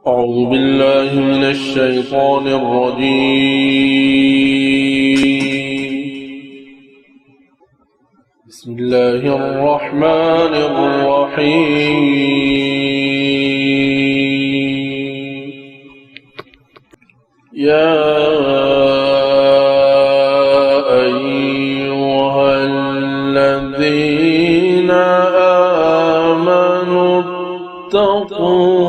أعوذ بالله من الشيطان الرجيم. بسم الله الرحمن الرحيم. يا أيها الذين آمنوا اتقوا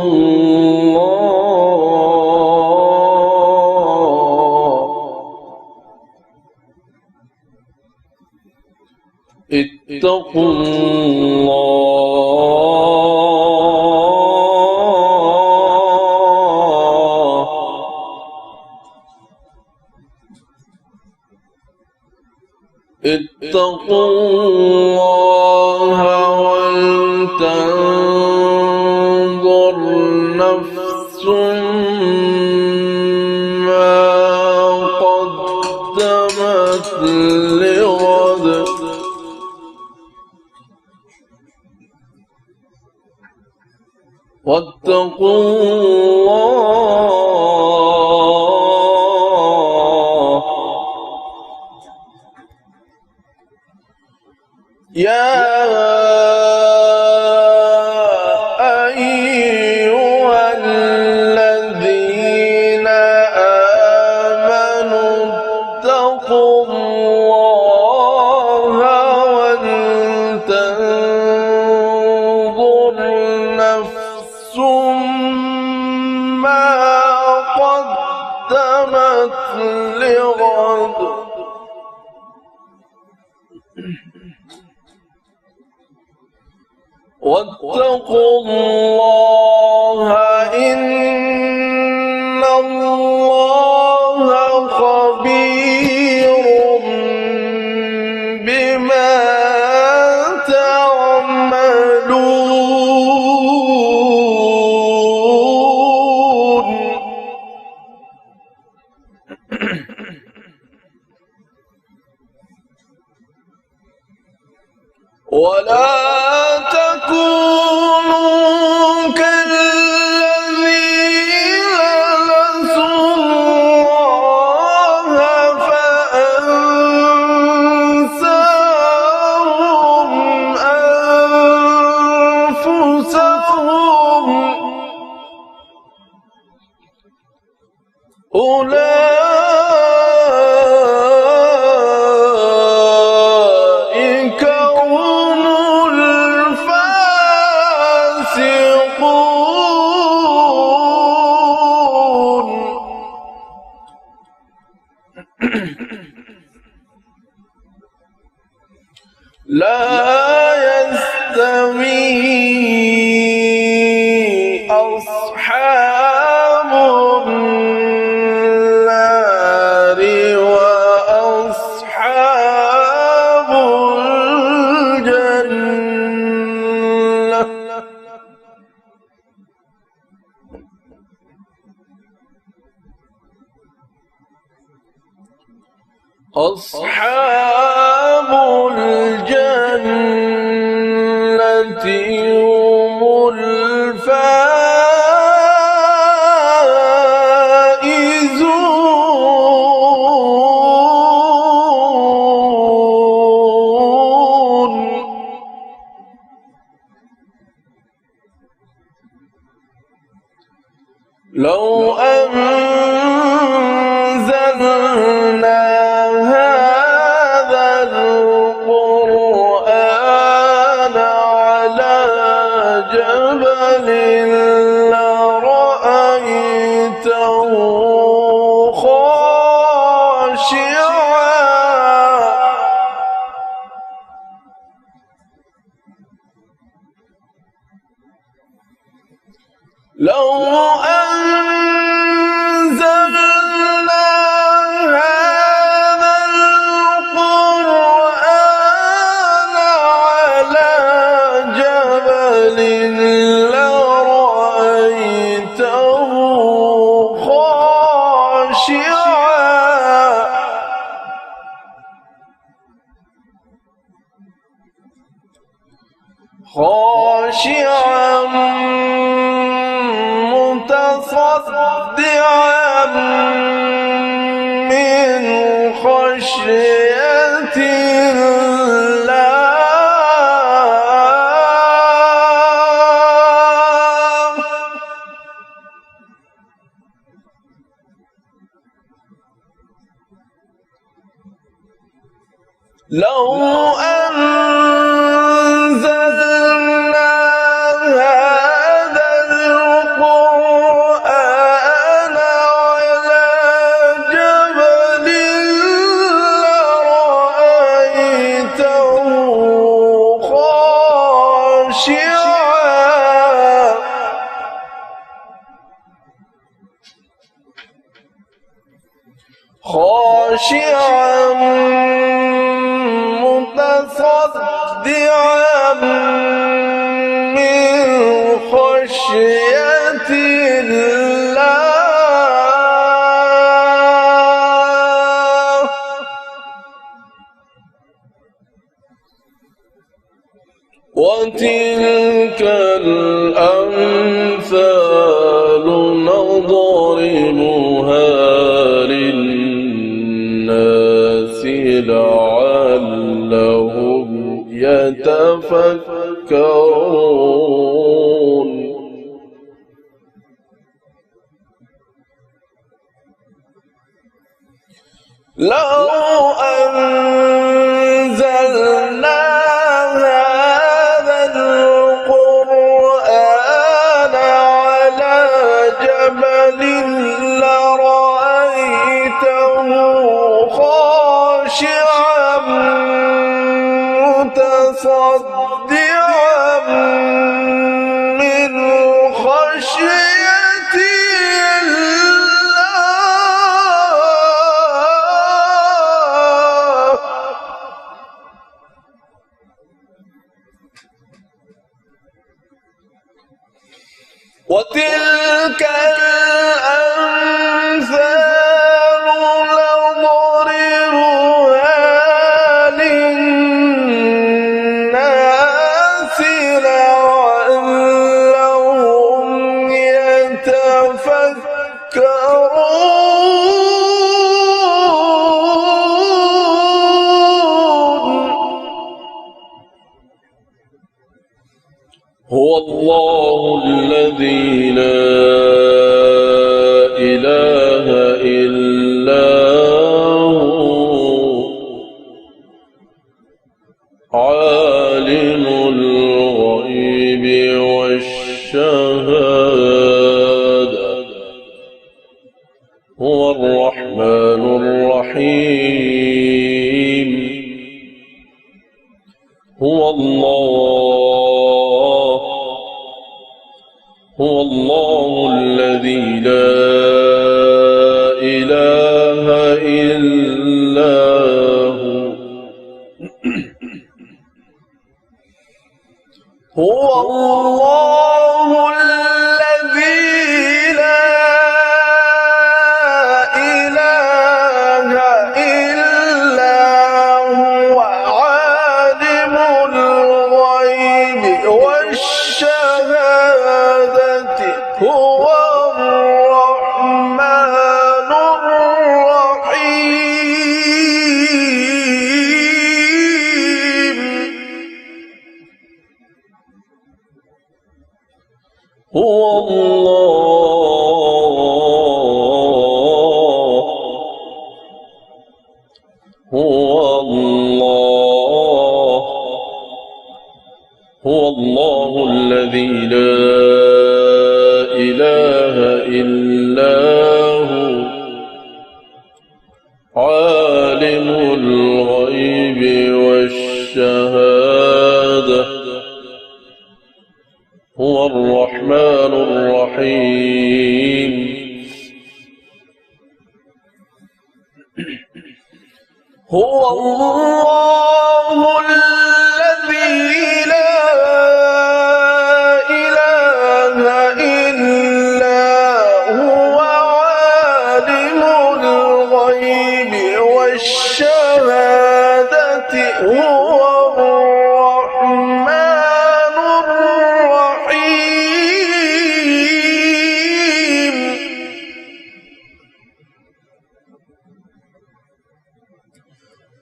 اتقوا الله ولتنظر نفس ما قدمت لغد واتقوا الله. يا أيها الذين آمنوا اتقوا الله ولتنظر نفس ما قدمت لغد واتقوا الله إن الله خبير بما تعملون. ولا تكونوا كالذين نسوا الله فأنساهم أنفسهم أولئك هم الفاسقون. لا يستوي أصحاب النار وأصحاب الجنة. أصحاب الجنة هم الفائزون. لو أنزلنا هذا القرآن على جبل لرأيته خاشعا لو أنزلنا هذا القرآن على جبل لرأيته خاشعا خاشعا متصدعا من خشية الله لو أنزلنا هذا القرآن على جبل لرأيته خاشعا متصدعا من خشية الله وتلك الأمثال نضربها للناس لعلهم يتفكرون لو أنزلنا هذا القرآن على جبل لرأيته خاشعا متصدعا من خشية الله وتلك الأمثال نضربها للناس لعلهم يتفكرون هو الله الذي لا إله إلا هو عالم الغيب والشهادة هو الرحمن الرحيم هو الله الذي لا إله إلا هو الله الذي لا إله إلا هو عالم الغيب والشهادة هو الرحمن الرحيم هو الله الذي لا إله إلا هو عالم الغيب والشهادة هو الرحمن الرحيم هو الله الذي لا إله إلا هو عالم الغيب والشهادة هو الرحمن الرحيم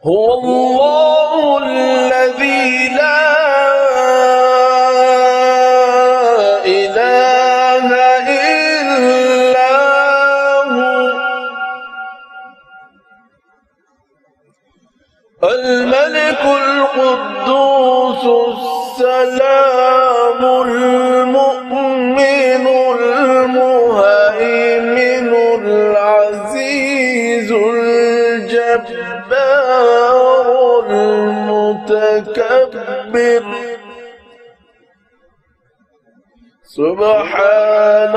هو الله الذي لا إله إلا هو الملك القدوس السلام المؤمن المهيمن العزيز الجبار المتكبر سبحان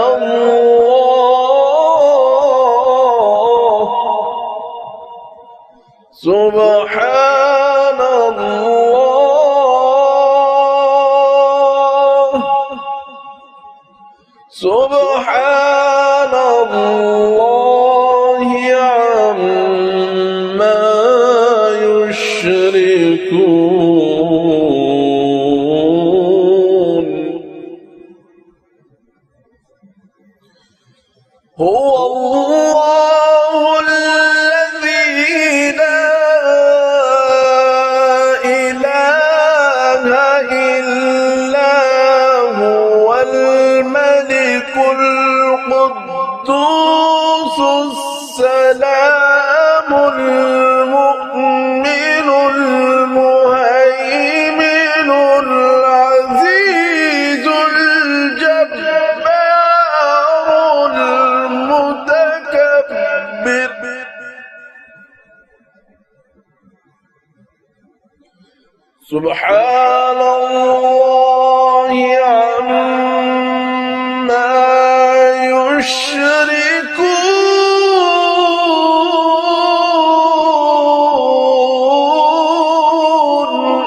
الله سبحان الله سبحان الله عما يشركون هو الله الذي لا إله إلا هو الملك القدوس السلام المؤمن المهيمن العزيز الجبار المتكبر سبحان الله عما يشركون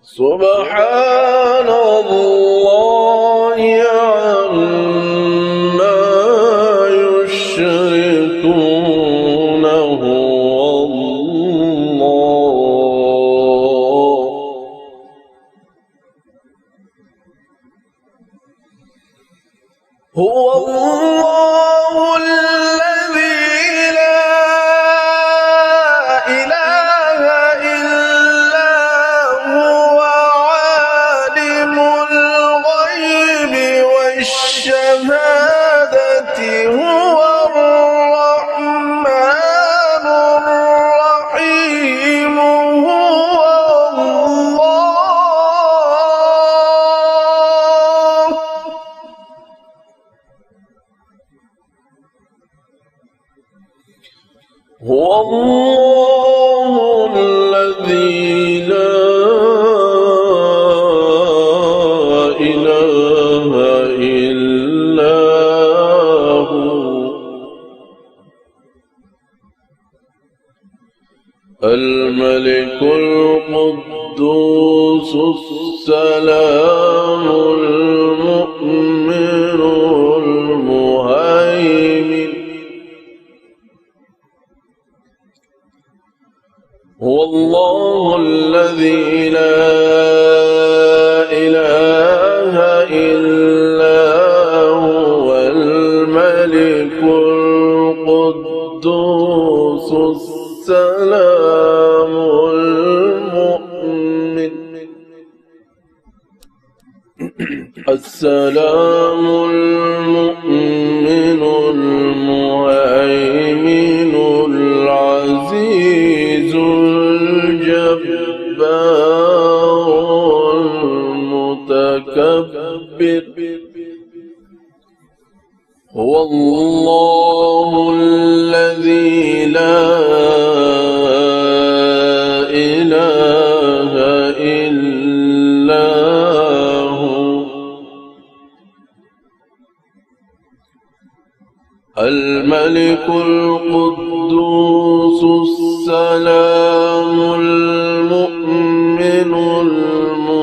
سبحان الله عما يشركون هو الله الذي لا إله إلا هو عالم الغيب والشهادة هو الرحمن الرحيم هو هو الله الذي لا إله إلا هو الملك القدوس السلام المؤمن المهيمن هو الله الذي لا إله إلا هو الملك القدوس السلام المؤمن السلام المؤمن المهيمن العزيز الجبار المتكبر هو الله الذي لا إله إلا هو الملك القدوس السلام المؤمن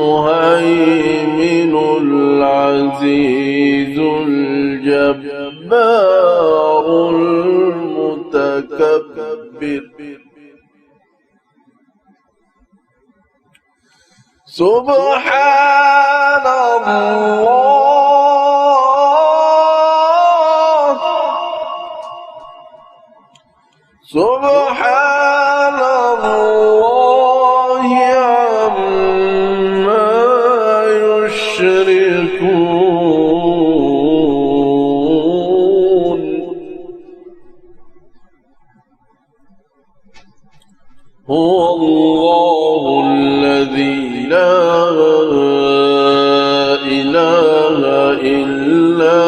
المهيمن العزيز الجبار المتكبر سبحان الله سبحان هو الله الذي لا إله إلا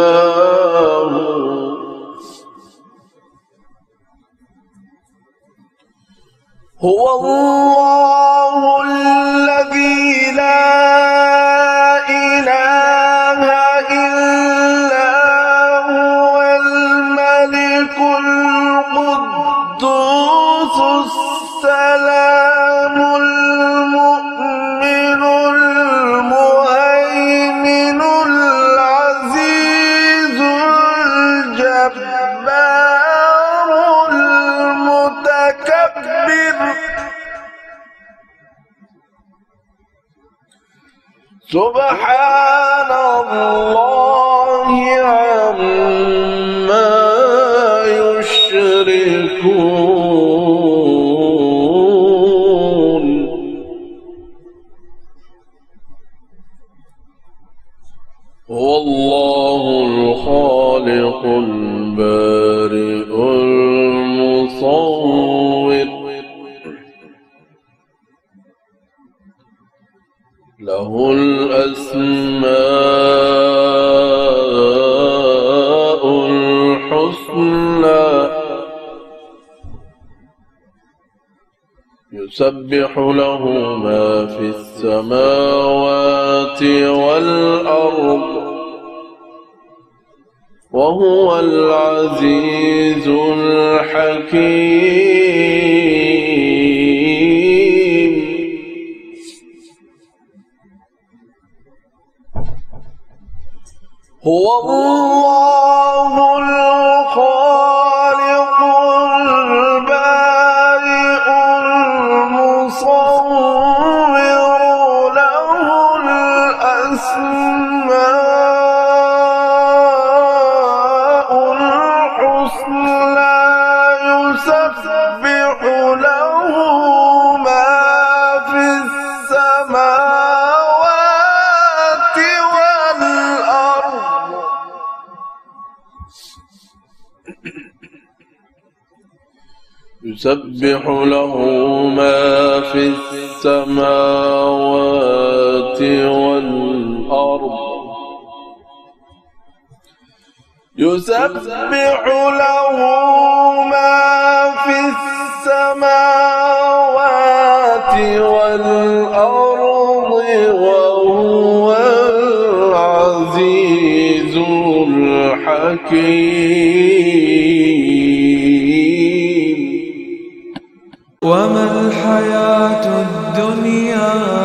هو هو الله الذي لا إله إلا هو الملك القدوس السلام المؤمن المهيمن العزيز الجبار المتكبر سبحان الله عما يشركون هو الله الخالق البارئ المصور له الأسماء الحسنى يسبح له ما في السماوات والأرض وهو العزيز الحكيم هو الله الخالق البارئ المصور له الأسماء الحسنى يسبح له ما في السماوات والأرض يسبح له ما في السماوات والأرض يسبح له ما في السماوات والأرض وهو العزيز الحكيم وما الحياة الدنيا